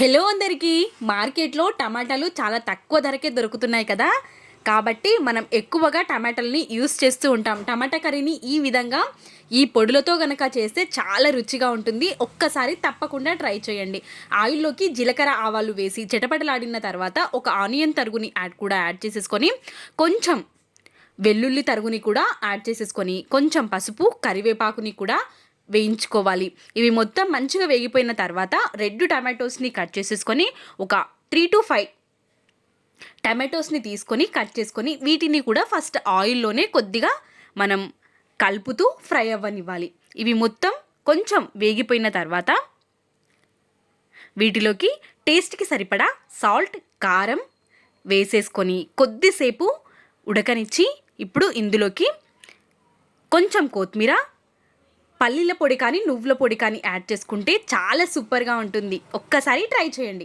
Hello అందరికీ. మార్కెట్లో టమాటాలు చాలా తక్కువ ధరకే దొరుకుతున్నాయి కదా, కాబట్టి మనం ఎక్కువగా టమాటాలని యూస్ చేస్తూ ఉంటాం. టమాటా కర్రీని ఈ విధంగా ఈ పొడులతో గనక చేస్తే చాలా రుచిగా ఉంటుంది. ఒక్కసారి తప్పకుండా ట్రై చేయండి. ఆయిల్లోకి జీలకర్ర ఆవాలు వేసి చిటపటలాడిన తర్వాత ఒక ఆనియన్ తరుగుని యాడ్ చేసేసుకొని, కొంచెం వెల్లుల్లి తరుగుని కూడా యాడ్ చేసేసుకొని, కొంచెం పసుపు కరివేపాకుని కూడా వేయించుకోవాలి. ఇవి మొత్తం మంచిగా వేగిపోయిన తర్వాత రెడ్ టమాటోస్ని కట్ చేసేసుకొని, ఒక 3-5 టమాటోస్ని తీసుకొని కట్ చేసుకొని, వీటిని కూడా ఫస్ట్ ఆయిల్లోనే కొద్దిగా మనం కలుపుతూ ఫ్రై అవ్వనివ్వాలి. ఇవి మొత్తం కొంచెం వేగిపోయిన తర్వాత వీటిలోకి టేస్ట్కి సరిపడా సాల్ట్, కారం వేసేసుకొని కొద్దిసేపు ఉడకనిచ్చి, ఇప్పుడు ఇందులోకి కొంచెం కొత్తిమీర, పల్లీల పొడి కానీ నువ్వుల పొడి కానీ యాడ్ చేసుకుంటే చాలా సూపర్గా ఉంటుంది. ఒక్కసారి ట్రై చేయండి.